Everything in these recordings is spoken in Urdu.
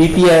PTI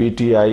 PTI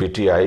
PTI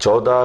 14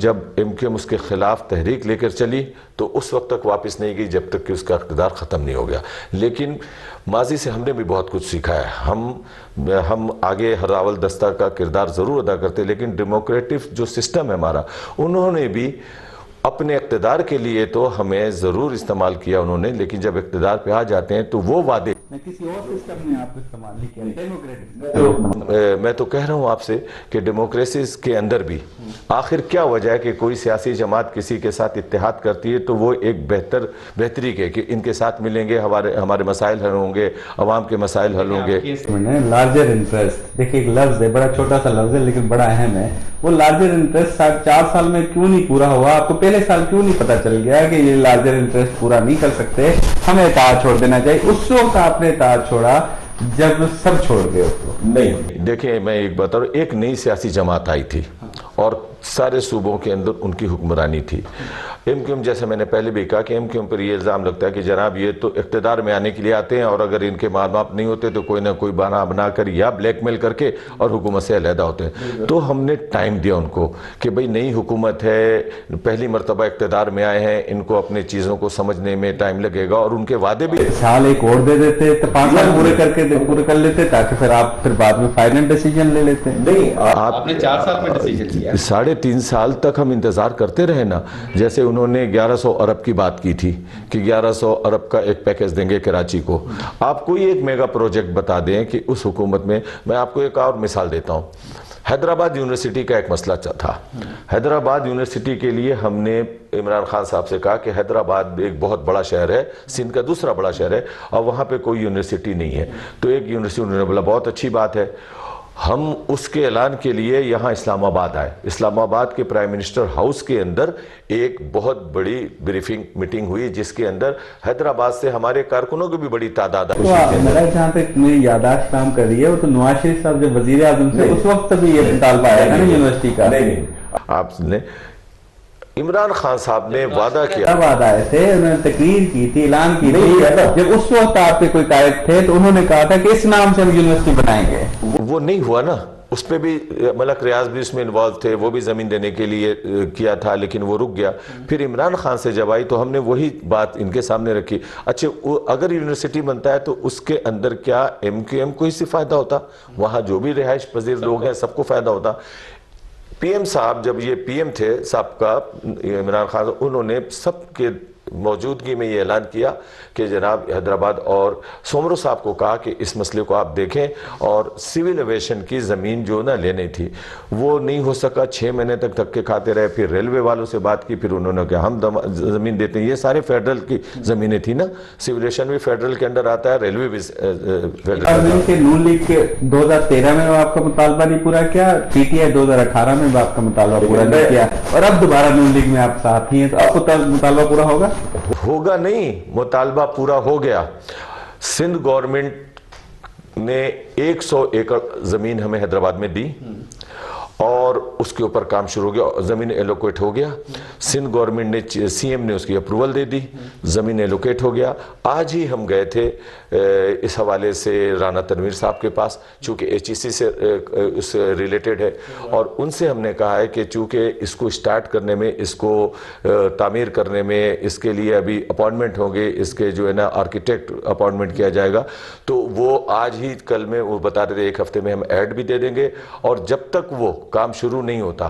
جب MQM اس کے خلاف تحریک لے کر چلی تو اس وقت تک واپس نہیں گئی جب تک کہ اس کا اقتدار ختم نہیں ہو گیا. لیکن ماضی سے ہم نے بھی بہت کچھ سیکھا ہے. ہم آگے ہراول دستہ کا کردار ضرور ادا کرتے لیکن ڈیموکریٹک جو سسٹم ہے ہمارا, انہوں نے بھی اپنے اقتدار کے لیے تو ہمیں ضرور استعمال کیا انہوں نے, لیکن جب اقتدار پہ آ جاتے ہیں تو وہ وعدے کسی اور سسٹم نے آپ کو استعمال نہیں کیا ڈیموکریٹک. میں تو کہہ رہا ہوں آپ سے کہ ڈیموکریسی کے اندر بھی آخر کیا وجہ ہے کہ کوئی سیاسی جماعت کسی کے ساتھ اتحاد کرتی ہے تو وہ ایک بہتری کے کہ ان کے ساتھ ملیں گے, ہمارے مسائل حل ہوں گے, عوام کے مسائل حل ہوں گے. لارجر انٹرسٹ دیکھیں ایک لفظ ہے, بڑا چھوٹا سا لفظ ہے لیکن بڑا اہم ہے. وہ لارجر انٹرسٹ 4 سال میں کیوں نہیں پورا ہوا؟ آپ کو پہلے سال کیوں نہیں پتا چل گیا کہ یہ لارجر انٹرسٹ پورا نہیں کر سکتے, ہمیں اتحاد چھوڑ دینا چاہیے؟ اس وقت آپ نے اتحاد چھوڑا جب سب چھوڑ گئے اس کو. نہیں دیکھیں, میں ایک بتا رہا ہوں, ایک نئی سیاسی جماعت آئی تھی اور سارے صوبوں کے اندر ان کی حکمرانی تھی. MQM جیسے میں نے پہلے بھی کہا کہ MQM پر یہ الزام لگتا ہے کہ جناب یہ تو اقتدار میں آنے کے لیے آتے ہیں اور اگر ان کے ماں باپ نہیں ہوتے تو کوئی نہ کوئی بہانہ بنا کر یا بلیک میل کر کے اور حکومت سے علیحدہ ہوتے ہیں. تو ہم نے ٹائم دیا ان کو کہ بھئی نئی حکومت ہے, پہلی مرتبہ اقتدار میں آئے ہیں, ان کو اپنے چیزوں کو سمجھنے میں ٹائم لگے گا, اور ان کے وعدے بھی سال ایک اور دے دیتے تو 5 سال پورے کر لیتے تاکہ پھر آپ پھر بعد میں فائنل ڈیسیجن لے لیتے. نہیں, آپ نے 4 سال میں ڈیسیجن لیا. 3.5 سال تک ہم انتظار کرتے رہے نا. جیسے انہوں نے 1100 ارب کی بات کی تھی کہ 1100 ارب کا ایک پیکیج دیں گے کراچی کو. آپ کوئی ایک میگا پروجیکٹ بتا دیں کہ اس حکومت میں آپ کو ایک اور مثال دیتا ہوں. حیدرآباد یونیورسٹی کا ایک مسئلہ تھا. حیدرآباد یونیورسٹی کے لیے ہم نے عمران خان صاحب سے کہا کہ حیدرآباد ایک بہت بڑا شہر ہے, سندھ کا دوسرا بڑا شہر ہے, اور وہاں پہ کوئی یونیورسٹی نہیں ہے. تو ایک یونیورسٹی انہوں نے بولا بہت اچھی بات ہے. ہم اس کے اعلان کے لیے یہاں اسلام آباد آئے. اسلام آباد کے پرائم منسٹر ہاؤس کے اندر ایک بہت بڑی بریفنگ میٹنگ ہوئی جس کے اندر حیدرآباد سے ہمارے کارکنوں کی بھی بڑی تعداد ہے. میرا جہاں تک میری یادداشت کام کر رہی ہے وہ تو نواز شریف صاحب جب وزیر اعظم تھے اس وقت بھی یہ مطالبہ آیا تھا نا یونیورسٹی کا. نہیں, آپ نے عمران خان صاحب نے وعدہ کیا. وعدہ آئے تھے, انہوں نے تقریر کی تھی, اعلان کی تھی. جب اس وقت آپ کے کوئی قائد تھے تو انہوں نے کہا تھا کہ اس نام سے ہم یونیورسٹی بنائیں گے. وہ نہیں ہوا نا. اس پہ بھی ملک ریاض بھی اس میں انوالو تھے, وہ بھی زمین دینے کے لیے کیا تھا لیکن وہ رک گیا. پھر عمران خان سے جب آئی تو ہم نے وہی بات ان کے سامنے رکھی. اچھا اگر یونیورسٹی بنتا ہے تو اس کے اندر کیا MQM کو ہی سے فائدہ ہوتا؟ وہاں جو بھی رہائش پذیر لوگ ہیں سب کو فائدہ ہوتا. PM صاحب جب یہ PM تھے صاحب کا عمران خان, انہوں نے سب کے موجودگی میں یہ اعلان کیا کہ جناب حیدرآباد اور سومرو صاحب کو کہا کہ اس مسئلے کو آپ دیکھیں, اور سول ایویشن کی زمین جو نہ لینی تھی وہ نہیں ہو سکا. 6 مہینے تک دھکے کھاتے رہے. پھر ریلوے والوں سے بات کی, پھر انہوں نے کہا ہم زمین دیتے ہیں. یہ سارے فیڈرل کی زمینیں تھی نا, سول ایویشن بھی فیڈرل کے اندر آتا ہے, ریلوے بھی فیڈرل. نون لیگ کے 2013 میں آپ کا مطالبہ نہیں پورا کیا, PTI 2018 میں آپ کا مطالبہ پورا نہیں کیا, اور اب دوبارہ نون لیگ میں آپ ساتھ ہی ہیں, تو آپ کو مطالبہ پورا ہوگا نہیں. مطالبہ پورا ہو گیا. سندھ گورنمنٹ نے 100 ایکڑ زمین ہمیں حیدرآباد میں دی اور اس کے اوپر کام شروع ہو گیا. زمین ایلوکیٹ ہو گیا. سندھ گورنمنٹ نے CM نے اس کی اپروول دے دی, زمین ایلوکیٹ ہو گیا. آج ہی ہم گئے تھے اس حوالے سے رانا تنویر صاحب کے پاس, چونکہ HEC سے اس سے ریلیٹڈ ہے, اور ان سے ہم نے کہا ہے کہ چونکہ اس کو سٹارٹ کرنے میں, اس کو تعمیر کرنے میں, اس کے لیے ابھی اپوائنٹمنٹ ہوں گے, اس کے جو ہے نا آرکیٹیکٹ اپوائنٹمنٹ کیا جائے گا. تو وہ آج ہی کل میں وہ بتا رہے تھے 1 ہفتے میں ہم ایڈ بھی دے دیں گے, اور جب تک وہ کام شروع نہیں ہوتا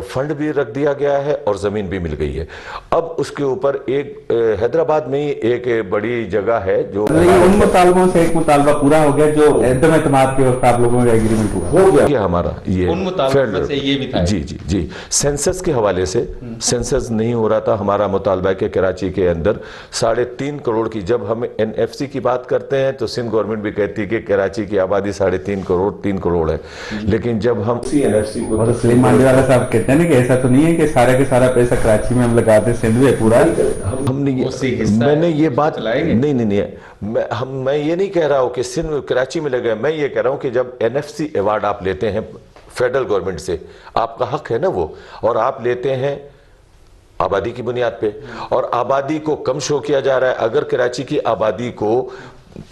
فنڈ بھی رکھ دیا گیا ہے اور زمین بھی مل گئی ہے. اب اس کے اوپر ایک حیدرآباد میں ہی ایک بڑی جگہ ہے جو ان مطالبوں سے ایک مطالبہ پورا ہو گیا جو عدم اعتماد کے وقت آپ لوگوں کا ایگریمنٹ ہو گیا ہمارا. یہ ان مطالبوں سے یہ بھی تھا. جی سینسس کے حوالے سے سینسس نہیں ہو رہا تھا. ہمارا مطالبہ ہے کہ کراچی کے اندر 3.5 کروڑ کی, جب ہم NFC کی بات کرتے ہیں تو سندھ گورنمنٹ بھی کہتی ہے کہ کراچی کی آبادی 3.5 کروڑ ہے, لیکن جب ہم NFC کو صاحب کہتے ہیں کہ ایسا تو نہیں ہے کہ سارا کے سارا پیسہ کراچی میں ہم لگاتے سندھ میں پورا. ہم نے میں نے یہ بات نہیں میں یہ نہیں کہہ رہا ہوں کہ سندھ میں کراچی میں لگے. میں یہ کہہ رہا ہوں کہ جب NFC ایوارڈ آپ لیتے ہیں فیڈرل گورنمنٹ سے, آپ کا حق ہے نا وہ, اور آپ لیتے ہیں آبادی کی بنیاد پہ, اور آبادی کو کم شو کیا جا رہا ہے. اگر کراچی کی آبادی کو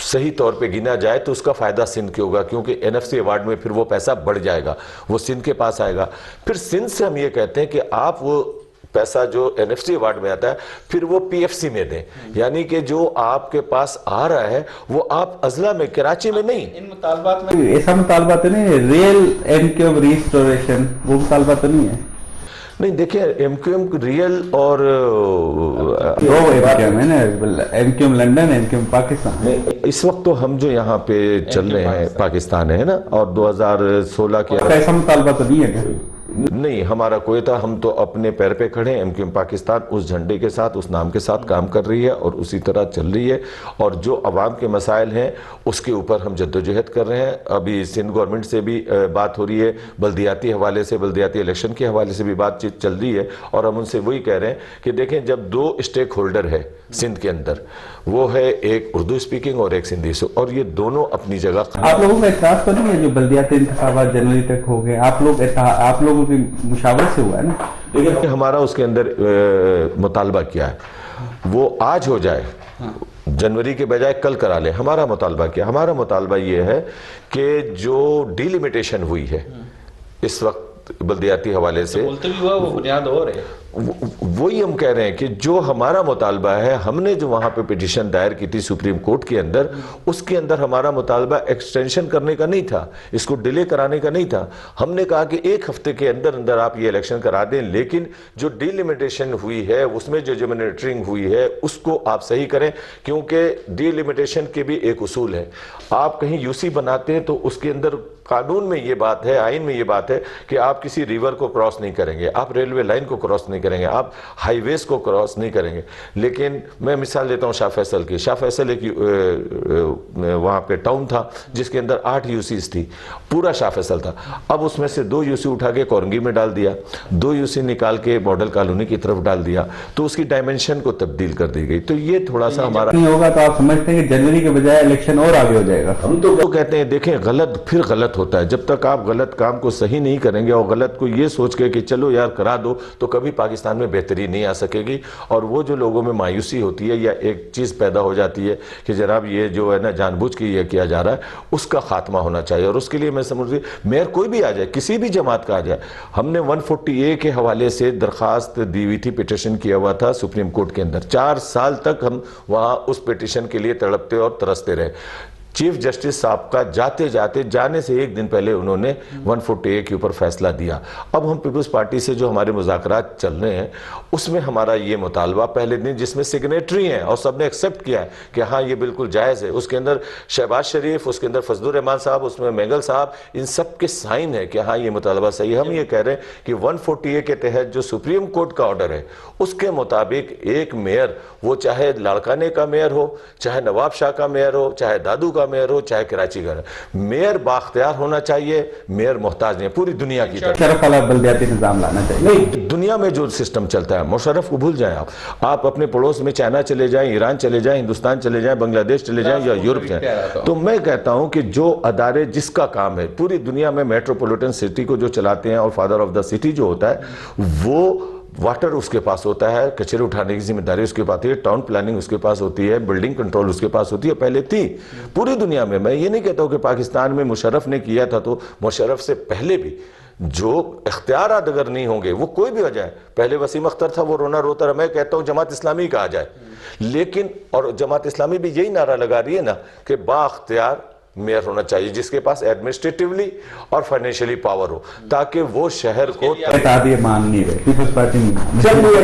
صحیح طور پہ گنا جائے تو اس کا فائدہ سندھ کے ہوگا، کیونکہ NFC ایوارڈ میں پھر وہ پیسہ بڑھ جائے گا، وہ سندھ کے پاس آئے گا۔ پھر سندھ سے ہم یہ کہتے ہیں کہ آپ وہ پیسہ جو NFC ایوارڈ میں آتا ہے پھر وہ PFC میں دیں، یعنی کہ جو آپ کے پاس آ رہا ہے وہ آپ اضلاع میں، کراچی میں نہیں۔ ان مطالبات میں ایسا مطالبہ تو نہیں ہے ریل MQM ریسٹوریشن، وہ مطالبہ تو نہیں ہے؟ نہیں دیکھیں MQM ریئل اور دو MQM ہے نا، MQM لندن، MQM پاکستان۔ اس وقت تو ہم جو یہاں پہ چل رہے ہیں پاکستان ہے نا، اور 2016 کے ایسا مطالبہ تو نہیں ہے؟ نہیں، ہمارا کوئی تھا، ہم تو اپنے پیر پہ کھڑے ہیں۔ MQM پاکستان اس جھنڈے کے ساتھ، اس نام کے ساتھ کام کر رہی ہے اور اسی طرح چل رہی ہے، اور جو عوام کے مسائل ہیں اس کے اوپر ہم جدوجہد کر رہے ہیں۔ ابھی سندھ گورنمنٹ سے بھی بات ہو رہی ہے، بلدیاتی حوالے سے، بلدیاتی الیکشن کے حوالے سے بھی بات چیت چل رہی ہے، اور ہم ان سے وہی کہہ رہے ہیں کہ دیکھیں جب دو اسٹیک ہولڈر ہے سندھ کے اندر، وہ ہے ایک اردو سپیکنگ اور ایک سندھی سے، اور یہ دونوں اپنی جگہ۔ آپ لوگوں کا اعتراض تو نہیں ہے جو بلدیاتی انتخابات جنوری تک ہو گئے؟ آپ لوگوں کی مشاورت سے ہوا ہے نا؟ لیکن ہمارا اس کے اندر مطالبہ کیا ہے، وہ آج ہو جائے، جنوری کے بجائے کل کرا لیں۔ ہمارا مطالبہ کیا؟ ہمارا مطالبہ یہ ہے کہ جو ڈیلیمیٹیشن ہوئی ہے اس وقت بلدیاتی حوالے سے، ملتوی ہوا وہ بنیاد اور ہے۔ وہی ہم کہہ رہے ہیں کہ جو ہمارا مطالبہ ہے، ہم نے جو وہاں پہ پیٹیشن دائر کی تھی سپریم کورٹ کے اندر، اس کے اندر ہمارا مطالبہ ایکسٹینشن کرنے کا نہیں تھا، اس کو ڈیلے کرانے کا نہیں تھا۔ ہم نے کہا کہ ایک ہفتے کے اندر اندر آپ یہ الیکشن کرا دیں، لیکن جو ڈیلیمیٹیشن ہوئی ہے، اس میں جو جرمنیٹرنگ ہوئی ہے، اس کو آپ صحیح کریں، کیونکہ ڈیلیمیٹیشن کے بھی ایک اصول ہے۔ آپ کہیں UC بناتے ہیں تو اس کے اندر قانون میں یہ بات ہے، آئین میں یہ بات ہے کہ آپ کسی ریور کو کراس نہیں کریں گے، آپ ریلوے لائن کو کراس نہیں کریں گے، آپ ہائی ویز کو کراس نہیں کریں گے۔ لیکن میں مثال دیتا ہوں شاہ فیصل کی۔ شاہ فیصل ایک وہاں پہ ٹاؤن تھا جس کے اندر 8 UCs تھی، پورا شاہ فیصل تھا۔ اب اس میں سے 2 UC اٹھا کے کورنگی میں ڈال دیا، 2 UC نکال کے ماڈل کالونی کی طرف ڈال دیا، تو اس کی ڈائمنشن کو تبدیل کر دی گئی۔ تو یہ تھوڑا سا ہمارا نہیں ہوگا تو آپ سمجھتے ہیں کہ جنوری کے بجائے الیکشن اور آگے ہو جائے گا؟ ہم تو کہتے ہیں دیکھیں غلط پھر غلط ہوتا ہے، جب تک آپ غلط کام کو صحیح نہیں کریں گے اور غلط کو یہ سوچ کے کہ چلو یار کرا دو، تو کبھی پاکستان میں بہتری نہیں آ سکے گی۔ اور وہ جو لوگوں میں مایوسی ہوتی ہے یا ایک چیز پیدا ہو جاتی ہے کہ جناب یہ جو ہے نا جان بوجھ کے یہ کیا جا رہا ہے، اس کا خاتمہ ہونا چاہیے۔ اور اس کے لیے میں سمجھ رہی میئر کوئی بھی آ جائے، کسی بھی جماعت کا آ جائے، ہم نے 140A کے حوالے سے درخواست دی ہوئی تھی، پیٹیشن کیا ہوا تھا سپریم کورٹ کے اندر، 4 سال تک ہم وہاں اس پیٹیشن کے لیے تڑپتے اور ترستے رہے۔ چیف جسٹس صاحب کا جانے سے ایک دن پہلے انہوں نے 140A کے اوپر فیصلہ دیا۔ اب ہم پیپلز پارٹی سے جو ہمارے مذاکرات چل رہے ہیں اس میں ہمارا یہ مطالبہ پہلے دن، جس میں سگنیٹری ہیں اور سب نے ایکسیپٹ کیا ہے کہ ہاں یہ بالکل جائز ہے، اس کے اندر شہباز شریف، اس کے اندر فضل الرحمان صاحب، اس میں مینگل صاحب، ان سب کے سائن ہے کہ ہاں یہ مطالبہ صحیح ہے۔ ہم یہ کہہ رہے ہیں کہ 140A کے تحت جو سپریم کورٹ کا آرڈر ہے اس کے مطابق ایک میئر، وہ چاہے لاڑکانے کا میئر ہو، چاہے نواب شاہ کا میئر ہو، چاہے دادو کا میئر ہو، چاہے کراچی کا، میئر بااختیار ہونا چاہیے، میئر محتاج نہیں، پوری دنیا کی طرح شرف والا بلدیاتی نظام لانا چاہیے۔ نہیں، دنیا میں جو سسٹم چلتا ہے، مشرف کو بھول جائیں آپ اپنے پڑوس میں چائنا چلے جائیں، ایران چلے جائیں، ہندوستان چلے جائیں، بنگلہ دیش چلے جائیں یا یورپ جائیں، تو میں کہتا ہوں کہ جو ادارے جس کا کام ہے پوری دنیا میں، میٹروپولیٹن سٹی کو جو چلاتے ہیں اور فادر آف دا سٹی جو ہوتا ہے، وہ واٹر اس کے پاس ہوتا ہے، کچرے اٹھانے کی ذمہ داری اس کے پاس ہوتی ہے، ٹاؤن پلاننگ اس کے پاس ہوتی ہے، بلڈنگ کنٹرول اس کے پاس ہوتی ہے، پہلے تھی پوری دنیا میں۔ میں یہ نہیں کہتا ہوں کہ پاکستان میں مشرف نے کیا تھا، تو مشرف سے پہلے بھی جو اختیارات اگر نہیں ہوں گے، وہ کوئی بھی آ جائے، پہلے وسیم اختر تھا، وہ رونا روتا رہا، میں کہتا ہوں جماعت اسلامی کا آ جائے، لیکن اور جماعت اسلامی بھی یہی نعرہ لگا رہی ہے نا کہ با اختیار میئر ہونا چاہیے، جس کے پاس ایڈمنسٹریٹیولی اور فائنینشلی پاور ہو، تاکہ وہ شہر کو اتحادیہ مان نہیں رہے، پیپلز پارٹی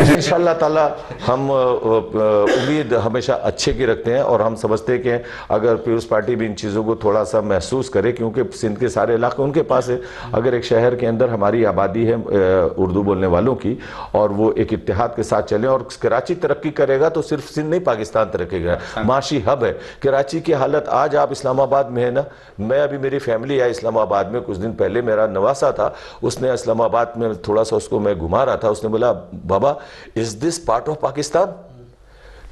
انشاءاللہ تعالی ہم امید ہمیشہ اچھے کی رکھتے ہیں، اور ہم سمجھتے ہیں کہ اگر پیپلز پارٹی بھی ان چیزوں کو تھوڑا سا محسوس کرے، کیونکہ سندھ کے سارے علاقے ان کے پاس ہے، اگر ایک شہر کے اندر ہماری آبادی ہے اردو بولنے والوں کی، اور وہ ایک اتحاد کے ساتھ چلیں، اور کراچی ترقی کرے گا تو صرف سندھ نہیں پاکستان ترقی کرے گا، معاشی ہب ہے کراچی کی حالت۔ آج آپ اسلام آباد میں ہے نا، میں ابھی میری فیملی ہے اسلام آباد میں، کچھ دن پہلے میرا نواسا تھا، اس نے اسلام آباد میں تھوڑا سا اس کو میں گھما رہا تھا، اس نے بولا بابا از دس پارٹ آف پاکستان؟